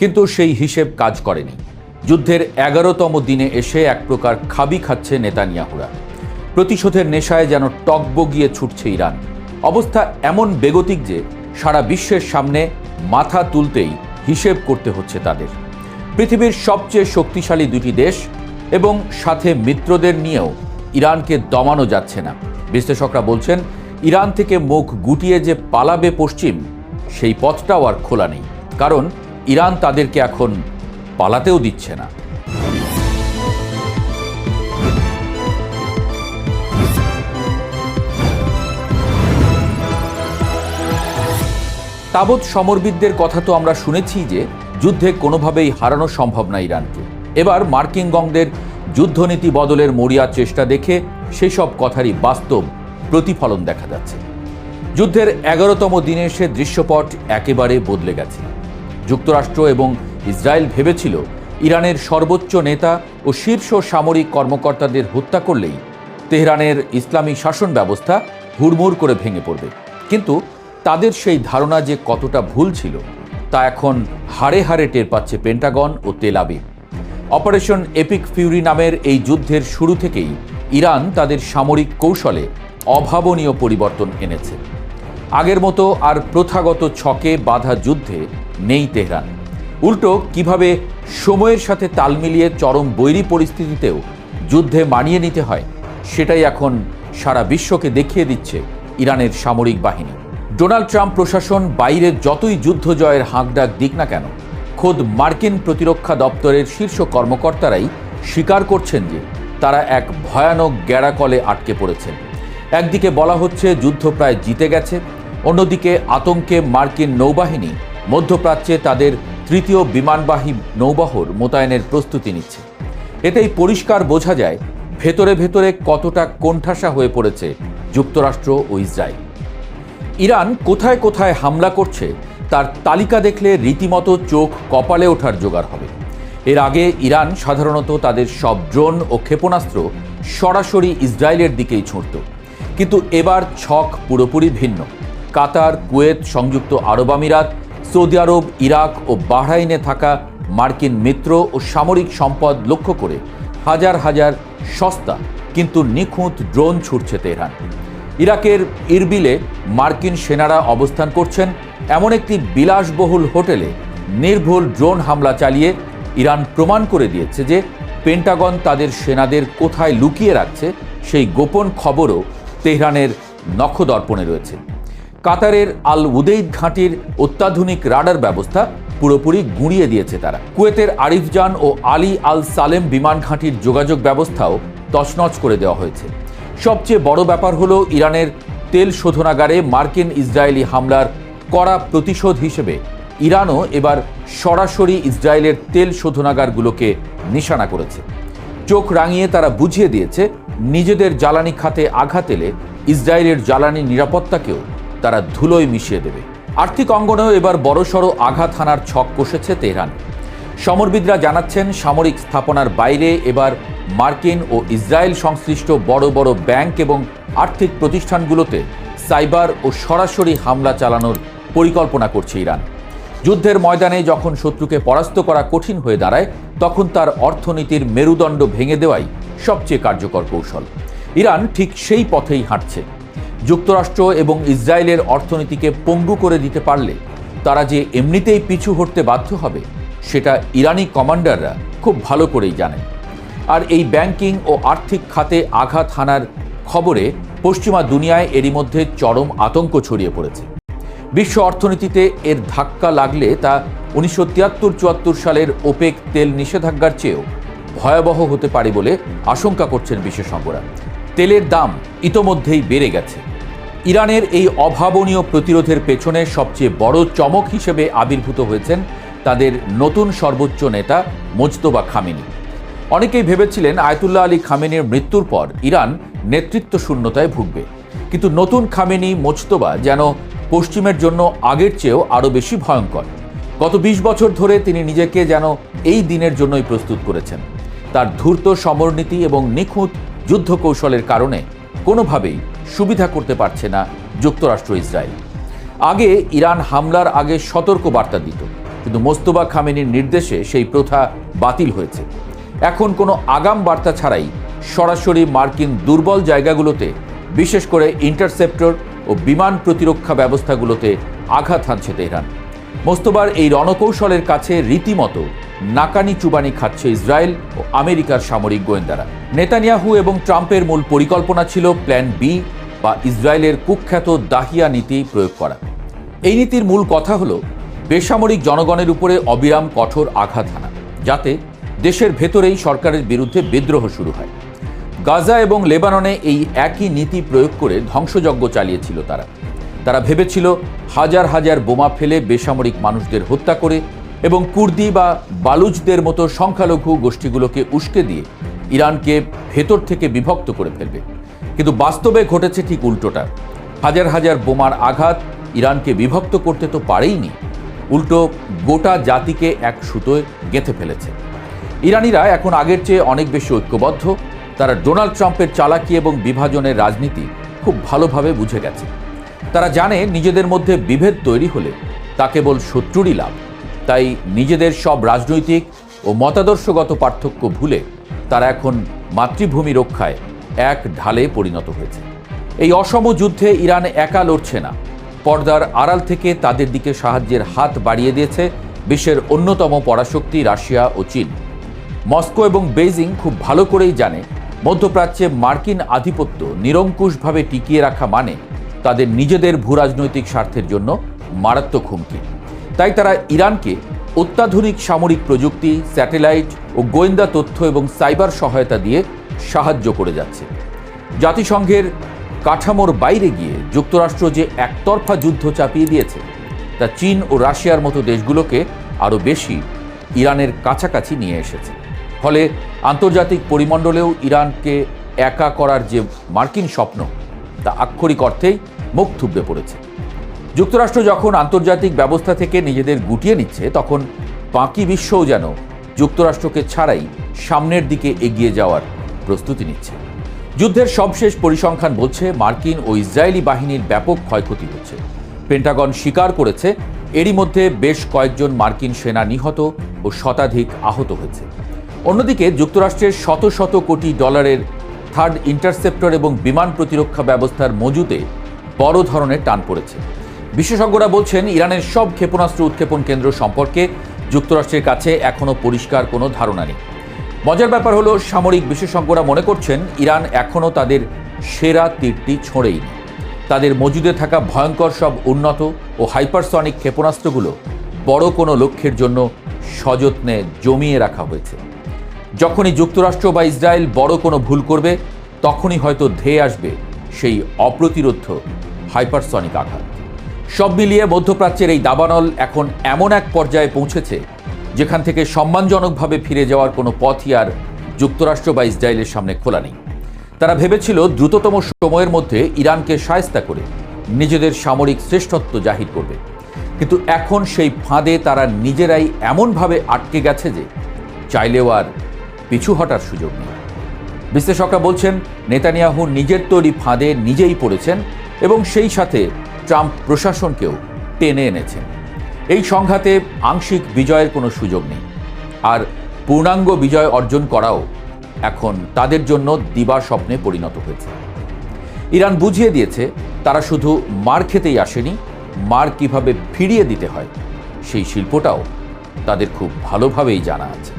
কিন্তু সেই হিসেব কাজ করেনি। যুদ্ধের 11তম দিনে এসে এক প্রকার খাবি খাচ্ছে নেতানিয়াহুরা। প্রতিশোধের নেশায় যেন টগবগিয়ে ছুটছে ইরান। অবস্থা এমন বেগতিক যে সারা বিশ্বের সামনে মাথা তুলতেই হিসেব করতে হচ্ছে তাদের। পৃথিবীর সবচেয়ে শক্তিশালী দুটি দেশ এবং সাথে মিত্রদের নিয়েও ইরানকে দমানো যাচ্ছে না। বিশ্লেষকরা বলছেন, ইরান থেকে মুখ গুটিয়ে যে পালাবে পশ্চিম, সেই পথটাও আর খোলা নেই, কারণ ইরান তাদেরকে এখন পালাতেও দিচ্ছে না। তাবৎ সমরবিদদের কথা তো আমরা শুনেছি যে যুদ্ধে কোনোভাবেই হারানো সম্ভব না ইরানকে। এবার মার্কিন গংদের যুদ্ধনীতি বদলের মরিয়া চেষ্টা দেখে সেসব কথারই বাস্তব প্রতিফলন দেখা যাচ্ছে। যুদ্ধের 11তম দিনে এসে দৃশ্যপট একেবারে বদলে গেছে। যুক্তরাষ্ট্র এবং ইসরায়েল ভেবেছিল ইরানের সর্বোচ্চ নেতা ও শীর্ষ সামরিক কর্মকর্তাদের হত্যা করলেই তেহরানের ইসলামী শাসন ব্যবস্থা হুড়মুড় করে ভেঙে পড়বে। কিন্তু তাদের সেই ধারণা যে কতটা ভুল ছিল তা এখন হাড়ে হাড়ে টের পাচ্ছে পেন্টাগন ও Tel Aviv. Operation epic Fury নামের এই যুদ্ধের শুরু থেকেই ইরান তাদের সামরিক কৌশলে অভাবনীয় পরিবর্তন এনেছে। আগের মতো আর প্রথাগত ছকে বাঁধা যুদ্ধে নেই তেহরান। উল্টো কিভাবে সময়ের সাথে তাল মিলিয়ে চরম বৈরী পরিস্থিতিতেও যুদ্ধে মানিয়ে নিতে হয়, সেটাই এখন সারা বিশ্বকে দেখিয়ে দিচ্ছে ইরানের সামরিক বাহিনী। ডোনাল্ড ট্রাম্প প্রশাসন বাইরে যতই যুদ্ধ জয়ের হাঁকডাক দিক না কেন, খোদ মার্কিন প্রতিরক্ষা দপ্তরের শীর্ষ কর্মকর্তারাই স্বীকার করছেন যে তারা এক ভয়ানক গ্যাড়াকলে আটকে পড়েছেন। একদিকে বলা হচ্ছে যুদ্ধ প্রায় জিতে গেছে, অন্যদিকে আতঙ্কে মার্কিন নৌবাহিনী মধ্যপ্রাচ্যে তাদের তৃতীয় বিমানবাহী নৌবহর মোতায়েনের প্রস্তুতি নিচ্ছে। এতেই পরিষ্কার বোঝা যায় ভেতরে ভেতরে কতটা কোণঠাসা হয়ে পড়েছে যুক্তরাষ্ট্র ও ইসরায়েল। ইরান কোথায় কোথায় হামলা করছে তার তালিকা দেখলে রীতিমতো চোখ কপালে ওঠার জোগাড় হবে। এর আগে ইরান সাধারণত তাদের সব ড্রোন ও ক্ষেপণাস্ত্র সরাসরি ইসরায়েলের দিকেই ছুঁড়ত, কিন্তু এবার ছক পুরোপুরি ভিন্ন। কাতার, কুয়েত, সংযুক্ত আরব আমিরাত, সৌদি আরব, ইরাক ও বাহরাইনে থাকা মার্কিন মিত্র ও সামরিক সম্পদ লক্ষ্য করে হাজার হাজার সস্তা কিন্তু নিখুঁত ড্রোন ছুটছে তেহরান। ইরাকের ইরবিলে মার্কিন সেনারা অবস্থান করছেন এমন একটি বিলাসবহুল হোটেলে নির্ভুল ড্রোন হামলা চালিয়ে ইরান প্রমাণ করে দিয়েছে যে পেন্টাগন তাদের সেনাদের কোথায় লুকিয়ে রাখছে সেই গোপন খবরও তেহরানের নখদর্পণে রয়েছে। কাতারের আল উদেইদ ঘাঁটির অত্যাধুনিক রাডার ব্যবস্থা পুরোপুরি গুঁড়িয়ে দিয়েছে তারা। কুয়েতের আরিফজান ও আলী আল সালেম বিমান ঘাঁটির যোগাযোগ ব্যবস্থাও তছনছ করে দেওয়া হয়েছে। সবচেয়ে বড় ব্যাপার হলো ইরানের তেল শোধনাগারে মার্কিন ইসরায়েলি হামলার কড়া প্রতিশোধ হিসেবে ইরানও এবার সরাসরি ইসরায়েলের তেল শোধনাগারগুলোকে নিশানা করেছে। চোখ রাঙিয়ে তারা বুঝিয়ে দিয়েছে নিজেদের জ্বালানি খাতে আঘাত এলে ইসরায়েলের জ্বালানি নিরাপত্তাকেও তারা ধুলোয় মিশিয়ে দেবে। আর্থিক অঙ্গনেও এবার বড়সড় আঘাত হানার ছক কষেছে তেহরান। সমরবিদরা জানাচ্ছেন সামরিক স্থাপনার বাইরে এবার মার্কিন ও ইসরায়েল সংশ্লিষ্ট বড় বড় ব্যাংক এবং আর্থিক প্রতিষ্ঠানগুলোতে সাইবার ও সরাসরি হামলা চালানোর পরিকল্পনা করছে ইরান। যুদ্ধের ময়দানে যখন শত্রুকে পরাস্ত করা কঠিন হয়ে দাঁড়ায়, তখন তার অর্থনীতির মেরুদণ্ড ভেঙে দেওয়াই সবচেয়ে কার্যকর কৌশল। ইরান ঠিক সেই পথেই হাঁটছে। যুক্তরাষ্ট্র এবং ইসরায়েলের অর্থনীতিকে পঙ্গু করে দিতে পারলে তারা যে এমনিতেই পিছু হটতে বাধ্য হবে, সেটা ইরানি কমান্ডাররা খুব ভালো করেই জানেন। আর এই ব্যাংকিং ও আর্থিক খাতে আঘাত হানার খবরে পশ্চিমা দুনিয়ায় এরই মধ্যে চরম আতঙ্ক ছড়িয়ে পড়েছে। বিশ্ব অর্থনীতিতে এর ধাক্কা লাগলে তা 1973-74 সালের ওপেক তেল নিষেধাজ্ঞার চেয়েও ভয়াবহ হতে পারে বলে আশঙ্কা করছেন বিশেষজ্ঞরা। তেলের দাম ইতোমধ্যেই বেড়ে গেছে। ইরানের এই অভাবনীয় প্রতিরোধের পেছনে সবচেয়ে বড় চমক হিসেবে আবির্ভূত হয়েছেন তাদের নতুন সর্বোচ্চ নেতা মোজতবা খামেনি। অনেকেই ভেবেছিলেন আয়াতুল্লাহ আলী খামেনির মৃত্যুর পর ইরান নেতৃত্ব শূন্যতায় ভুগবে, কিন্তু নতুন খামেনি মোজতবা যেন পশ্চিমের জন্য আগের চেয়েও আরও বেশি ভয়ঙ্কর। গত 20 বছর ধরে তিনি নিজেকে যেন এই দিনের জন্যই প্রস্তুত করেছেন। তার ধূর্ত সমরনীতি এবং নিখুঁত যুদ্ধ কৌশলের কারণে কোনোভাবেই সুবিধা করতে পারছে না যুক্তরাষ্ট্র ইসরায়েল। আগে ইরান হামলার আগে সতর্ক বার্তা দিত, কিন্তু মোস্তফা খামেনির নির্দেশে সেই প্রথা বাতিল হয়েছে। এখন কোনো আগাম বার্তা ছাড়াই সরাসরি মার্কিন দুর্বল জায়গাগুলোতে, বিশেষ করে ইন্টারসেপ্টর ও বিমান প্রতিরক্ষা ব্যবস্থাগুলোতে আঘাত হানছে তেহরান। মোস্তফার এই রণকৌশলের কাছে রীতিমতো নাকানি চুবানি খাচ্ছে ইসরায়েল ও আমেরিকার সামরিক গোয়েন্দারা। নেতানিয়াহু এবং ট্রাম্পের মূল পরিকল্পনা ছিল প্ল্যান বি বা ইসরায়েলের কুখ্যাত দাহিয়া নীতি প্রয়োগ করা। এই নীতির মূল কথা হলো বেসামরিক জনগণের উপরে অবিরাম কঠোর আঘাত হানা, যাতে দেশের ভেতরেই সরকারের বিরুদ্ধে বিদ্রোহ শুরু হয়। গাজা এবং লেবাননে এই একই নীতি প্রয়োগ করে ধ্বংসযজ্ঞ চালিয়েছিল তারা ভেবেছিল হাজার হাজার বোমা ফেলে বেসামরিক মানুষদের হত্যা করে এবং কুর্দি বা বালুচদের মতো সংখ্যালঘু গোষ্ঠীগুলোকে উস্কে দিয়ে ইরানকে ভেতর থেকে বিভক্ত করে ফেলবে। কিন্তু বাস্তবে ঘটেছে ঠিক উল্টোটা। হাজার হাজার বোমার আঘাত ইরানকে বিভক্ত করতে তো পারেইনি, উল্টো গোটা জাতিকে এক সুতোয় গেঁথে ফেলেছে। ইরানিরা এখন আগের চেয়ে অনেক বেশি ঐক্যবদ্ধ। তারা ডোনাল্ড ট্রাম্পের চালাকি এবং বিভাজনের রাজনীতি খুব ভালোভাবে বুঝে গেছে। তারা জানে নিজেদের মধ্যে বিভেদ তৈরি হলে তা কেবল শত্রুরই লাভ। তাই নিজেদের সব রাজনৈতিক ও মতাদর্শগত পার্থক্য ভুলে তারা এখন মাতৃভূমি রক্ষায় এক ঢালে পরিণত হয়েছে। এই অসম যুদ্ধে ইরান একা লড়ছে না, পর্দার আড়াল থেকে তাদের দিকে সাহায্যের হাত বাড়িয়ে দিয়েছে বিশ্বের অন্যতম পরাশক্তি রাশিয়া ও চীন। মস্কো এবং বেইজিং খুব ভালো করেই জানে মধ্যপ্রাচ্যে মার্কিন আধিপত্য নিরঙ্কুশভাবে টিকিয়ে রাখা মানে তাদের নিজেদের ভূরাজনৈতিক স্বার্থের জন্য মারাত্মক হুমকি। তাই তারা ইরানকে অত্যাধুনিক সামরিক প্রযুক্তি, স্যাটেলাইট ও গোয়েন্দা তথ্য এবং সাইবার সহায়তা দিয়ে সাহায্য করে যাচ্ছে। জাতিসংঘের কাঠামোর বাইরে গিয়ে যুক্তরাষ্ট্র যে একতরফা যুদ্ধ চাপিয়ে দিয়েছে তা চীন ও রাশিয়ার মতো দেশগুলোকে আরও বেশি ইরানের কাছাকাছি নিয়ে এসেছে। ফলে আন্তর্জাতিক পরিমণ্ডলেও ইরানকে একা করার যে মার্কিন স্বপ্ন তা আক্ষরিক অর্থেই মুখ থুবড়ে পড়েছে। যুক্তরাষ্ট্র যখন আন্তর্জাতিক ব্যবস্থা থেকে নিজেদের গুটিয়ে নিচ্ছে, তখন বাকি বিশ্বও যেন যুক্তরাষ্ট্রকে ছাড়াই সামনের দিকে এগিয়ে যাওয়ার প্রস্তুতি নিচ্ছে। যুদ্ধের সবশেষ পরিসংখ্যান বলছে মার্কিন ও ইসরায়েলি বাহিনীর ব্যাপক ক্ষয়ক্ষতি হচ্ছে। পেন্টাগন স্বীকার করেছে এরই মধ্যে বেশ কয়েকজন মার্কিন সেনা নিহত ও শতাধিক আহত হয়েছে। অন্যদিকে যুক্তরাষ্ট্রের শত শত কোটি ডলারের থার্ড ইন্টারসেপ্টর এবং বিমান প্রতিরক্ষা ব্যবস্থার মজুতে বড় ধরনের টান পড়েছে। বিশেষজ্ঞরা বলছেন ইরানের সব ক্ষেপণাস্ত্র উৎক্ষেপণ কেন্দ্র সম্পর্কে যুক্তরাষ্ট্রের কাছে এখনও পরিষ্কার কোনো ধারণা নেই। মজার ব্যাপার হলো, সামরিক বিশেষজ্ঞরা মনে করছেন ইরান এখনও তাদের সেরা তীরটি ছোঁড়েইনি। তাদের মজুদে থাকা ভয়ঙ্কর সব উন্নত ও হাইপারসনিক ক্ষেপণাস্ত্রগুলো বড় কোনো লক্ষ্যের জন্য সযত্নে জমিয়ে রাখা হয়েছে। যখনই যুক্তরাষ্ট্র বা ইসরায়েল বড় কোনো ভুল করবে, তখনই হয়তো ধেয়ে আসবে সেই অপ্রতিরোধ্য হাইপারসনিক আঘাত। সব মিলিয়ে মধ্যপ্রাচ্যের এই দাবানল এখন এমন এক পর্যায়ে পৌঁছেছে যেখান থেকে সম্মানজনকভাবে ফিরে যাওয়ার কোনো পথই আর যুক্তরাষ্ট্র বা ইসরায়েলের সামনে খোলা নেই। তারা ভেবেছিল দ্রুততম সময়ের মধ্যে ইরানকে শায়েস্তা করে নিজেদের সামরিক শ্রেষ্ঠত্ব জাহির করবে, কিন্তু এখন সেই ফাঁদে তারা নিজেরাই এমনভাবে আটকে গেছে যে চাইলেও আর পিছু হটার সুযোগ নেই। বিশ্লেষকরা বলছেন নেতানিয়াহু নিজের তৈরি ফাঁদে নিজেই পড়েছেন এবং সেই সাথে ট্রাম্প প্রশাসনকেও টেনে এনেছেন। এই সংঘাতে আংশিক বিজয়ের কোনো সুযোগ নেই, আর পূর্ণাঙ্গ বিজয় অর্জন করাও এখন তাদের জন্য দিবা স্বপ্নে পরিণত হয়েছে। ইরান বুঝিয়ে দিয়েছে তারা শুধু মার খেতেই আসেনি, মার কিভাবে ফিরিয়ে দিতে হয় সেই শিল্পটাও তাদের খুব ভালোভাবেই জানা আছে।